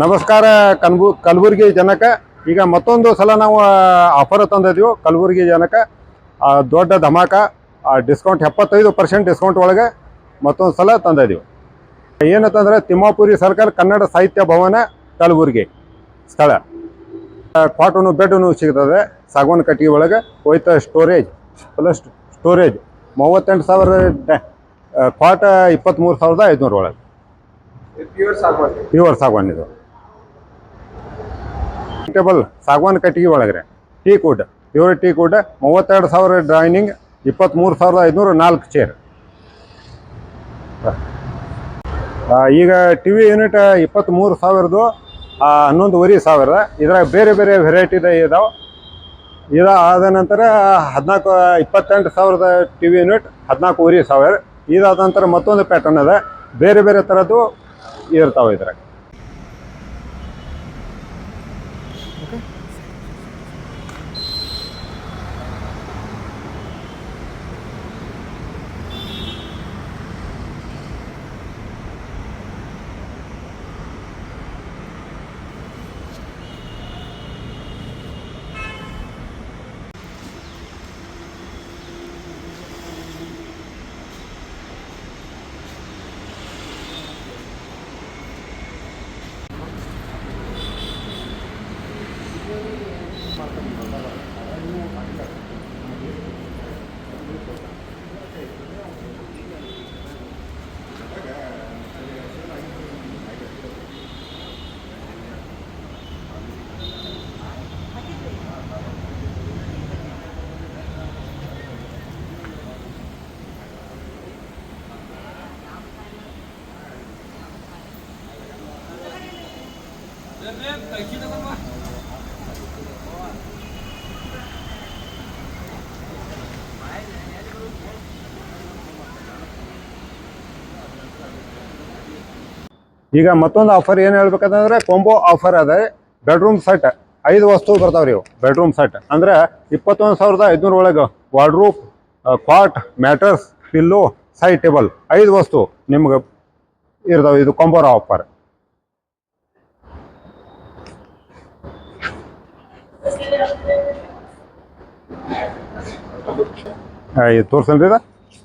ನಮಸ್ಕಾರ ಕಲಬುರಗಿ ಜನಕ್ಕೆ. ಈಗ ಮತ್ತೊಂದು ಸಲ ನಾವು ಆಫರ್ ತಂದಿದ್ದೀವಿ ಕಲಬುರಗಿ ಜನಕ್ಕೆ. ದೊಡ್ಡ ಧಮಾಕ ಡಿಸ್ಕೌಂಟ್ 75% ಡಿಸ್ಕೌಂಟ್ ಒಳಗೆ ಮತ್ತೊಂದು ಸಲ ತಂದಿದ್ದೀವಿ. ಏನಂತಂದರೆ ತಿಮ್ಮಾಪುರಿ ಸರ್ಕಲ್ ಕನ್ನಡ ಸಾಹಿತ್ಯ ಭವನ ಕಲಬುರಗಿ ಸ್ಥಳ. ಕಾಟನು ಬೆಡ್ನು ಸಿಗ್ತದೆ ಸಾಗವಾನ ಕಟ್ಟಿಗೆ ಒಳಗೆ. ಹೋಯ್ತು ಸ್ಟೋರೇಜ್ ಪ್ಲಸ್ ಸ್ಟೋರೇಜ್ 38,000 ಕಾಟ 23,500 ಒಳಗೆ. ಪ್ಯೂರ್ ಸಾಗವಾನ್ ಇದು ಟೇಬಲ್ ಸಾಗವಾನ್ ಕಟ್ಟಿಗೆ ಒಳಗ್ರೆ. Teak wood pure teak wood 32,000 dining 23,500 4 chair. ಈಗ ಟಿ ವಿ ಯೂನಿಟ್ 23,000 11,500. ಇದ್ರಾಗ ಬೇರೆ ಬೇರೆ ವೆರೈಟಿದ ಇದಾವೆ. ಇದು ಆದ ನಂತರ 28,000 ಟಿ ವಿ ಯೂನಿಟ್ 14,500. ಇದಾದ ನಂತರ ಮತ್ತೊಂದು ಪ್ಯಾಟರ್ನ್ ಅದ, ಬೇರೆ ಬೇರೆ ಥರದ್ದು ಇರ್ತಾವೆ ಇದ್ರಾಗ. ಈಗ ಮತ್ತೊಂದು ಆಫರ್ ಏನು ಹೇಳ್ಬೇಕಂತಂದ್ರೆ ಕೊಂಬೋ ಆಫರ್ ಅದ. ಬೆಡ್ರೂಮ್ ಸೆಟ್ 5 ವಸ್ತು ಬರ್ತಾವ್ರಿ ಇವು. ಬೆಡ್ರೂಮ್ ಸೆಟ್ ಅಂದ್ರೆ 21,500 ಒಳಗೆ ವಾರ್ಡ್ರೂಪ್, ಕಾಟ್, ಮ್ಯಾಟರ್ಸ್, ಪಿಲ್ಲೋ, ಸೈಡ್ ಟೇಬಲ್ 5 ವಸ್ತು ನಿಮ್ಗೆ ಇರ್ತಾವೆ. ಇದು ಕೊಂಬೋ ಆಫರ್. ಇದು ತೋರ್ಸಲ್ರಿ.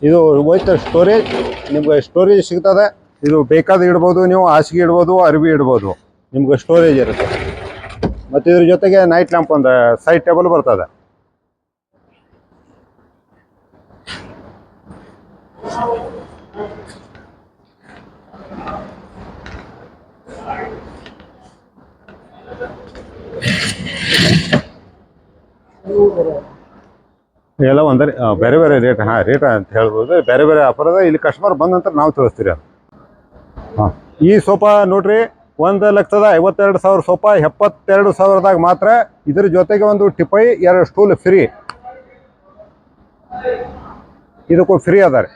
ಇದು ಹೋಯ್ತು ಸ್ಟೋರೇಜ್. ನಿಮ್ಗೆ ಸ್ಟೋರೇಜ್ ಸಿಗ್ತದೆ. ಇದು ಬೇಕಾದ ಇಡ್ಬೋದು, ನೀವು ಹಾಸಿಗೆ ಇಡ್ಬೋದು, ಅರ್ಬಿ ಇಡ್ಬೋದು, ನಿಮ್ಗೆ ಸ್ಟೋರೇಜ್ ಇರುತ್ತೆ. ಮತ್ತು ಇದ್ರ ಜೊತೆಗೆ ನೈಟ್ ಲ್ಯಾಂಪ್ ಒಂದು ಸೈಡ್ ಟೇಬಲ್ ಬರ್ತದೆ. ಎಲ್ಲ ಒಂದರೆ ಬೇರೆ ಬೇರೆ ರೇಟ್. ರೇಟ್ ಅಂತ ಹೇಳ್ಬೋದು. ಬೇರೆ ಬೇರೆ ಆಫರ್ ಅದ. ಇಲ್ಲಿ ಕಸ್ಟಮರ್ ಬಂದ ನಂತರ ನಾವು ತಿಳಿಸ್ತೀರಿ ಅದು. ಈ ಸೋಫಾ ನೋಡ್ರಿ 1,52,000 ಸೋಫಾ 72,000ದಾಗ ಮಾತ್ರ. ಇದ್ರ ಜೊತೆಗೆ ಒಂದು ಟಿಪೈ 2 ಸ್ಟೂಲ್ ಫ್ರೀ. ಇದಕ್ಕೂ ಫ್ರೀ ಅದ ರೀ.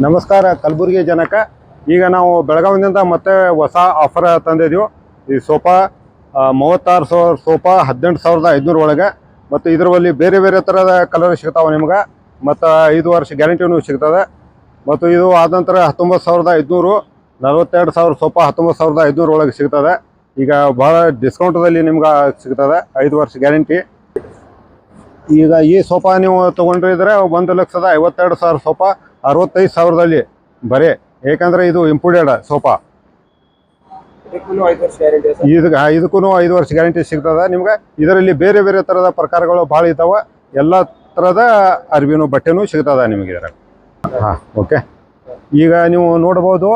ನಮಸ್ಕಾರ ಕಲಬುರಗಿ ಜನಕ್ಕೆ. ಈಗ ನಾವು ಬೆಳಗಾವಿನಿಂದ ಮತ್ತೆ ಹೊಸ ಆಫರ್ ತಂದಿದ್ದೀವಿ. ಈ ಸೋಫಾ 36,000 ಸೋಫಾ 18,500 ಒಳಗೆ. ಮತ್ತು ಇದರಲ್ಲಿ ಬೇರೆ ಬೇರೆ ಥರದ ಕಲರ್ ಸಿಗ್ತಾವೆ ನಿಮ್ಗೆ. ಮತ್ತು 5 ವರ್ಷ ಗ್ಯಾರಂಟಿನೂ ಸಿಗ್ತದೆ. ಮತ್ತು ಇದು ಆದ ನಂತರ 19,500 42,000 ಸೋಫಾ 19,500 ಒಳಗೆ ಸಿಗ್ತದೆ. ಈಗ ಭಾಳ ಡಿಸ್ಕೌಂಟದಲ್ಲಿ ನಿಮ್ಗೆ ಸಿಗ್ತದೆ, 5 ವರ್ಷ ಗ್ಯಾರಂಟಿ. ಈಗ ಈ ಸೋಫಾ ನೀವು ತೊಗೊಂಡಿದ್ರೆ 1,52,000 ಸೋಫಾ 65,000ದಲ್ಲಿ ಬರೀ. ಏಕೆಂದರೆ ಇದು ಇಂಪೋರ್ಟೆಡ್ ಸೋಫಾ. ಇದಕ್ಕೂ 5 ವರ್ಷ ಗ್ಯಾರಂಟಿ ಸಿಗ್ತದೆ ನಿಮ್ಗೆ. ಇದರಲ್ಲಿ ಬೇರೆ ಬೇರೆ ಥರದ ಪ್ರಕಾರಗಳು ಭಾಳ ಇದ್ದಾವೆ. ಎಲ್ಲ ಥರದ ಅರ್ಬಿನೂ ಬಟ್ಟೆನೂ ಸಿಗ್ತದೆ ನಿಮಗೆ ಇದ್ರಾಗ. ಓಕೆ. ಈಗ ನೀವು ನೋಡ್ಬೋದು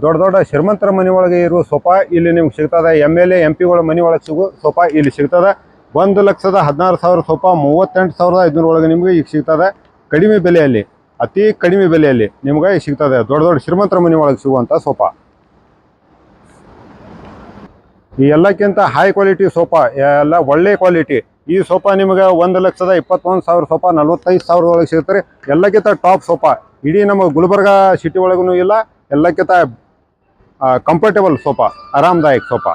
ದೊಡ್ಡ ದೊಡ್ಡ ಶ್ರೀಮಂತರ ಮನೆ ಒಳಗೆ ಇರುವ ಸೋಫಾ ಇಲ್ಲಿ ನಿಮ್ಗೆ ಸಿಗ್ತದೆ. MLA MP ಗಳ ಮನೆ ಒಳಗೆ ಸಿಗೋ ಸೋಫಾ ಇಲ್ಲಿ ಸಿಗ್ತದೆ. 1,16,000 ಸೋಫಾ 38,500 ಒಳಗೆ ನಿಮಗೆ ಈಗ ಸಿಗ್ತದೆ. ಕಡಿಮೆ ಬೆಲೆಯಲ್ಲಿ, ಅತಿ ಕಡಿಮೆ ಬೆಲೆಯಲ್ಲಿ ನಿಮ್ಗೆ ಸಿಗ್ತದೆ. ದೊಡ್ಡ ದೊಡ್ಡ ಶ್ರೀಮಂತರ ಮನೆ ಒಳಗೆ ಸಿಗುವಂಥ ಸೋಫಾ. ಈ ಎಲ್ಲಕ್ಕಿಂತ ಹೈ ಕ್ವಾಲಿಟಿ ಸೋಫಾ, ಎಲ್ಲ ಒಳ್ಳೆ ಕ್ವಾಲಿಟಿ. ಈ ಸೋಫಾ ನಿಮಗೆ 1,21,000 ಸೋಫಾ 45,000 ಒಳಗೆ ಸಿಗ್ತಾರೆ. ಎಲ್ಲಕ್ಕಿಂತ ಟಾಪ್ ಸೋಫಾ ಇಡೀ ನಮ್ಮ ಗುಲ್ಬರ್ಗ ಸಿಟಿ ಒಳಗೂ ಇಲ್ಲ. ಎಲ್ಲಕ್ಕಿಂತ ಕಂಫರ್ಟೇಬಲ್ ಸೋಫಾ, ಆರಾಮದಾಯಕ ಸೋಫಾ.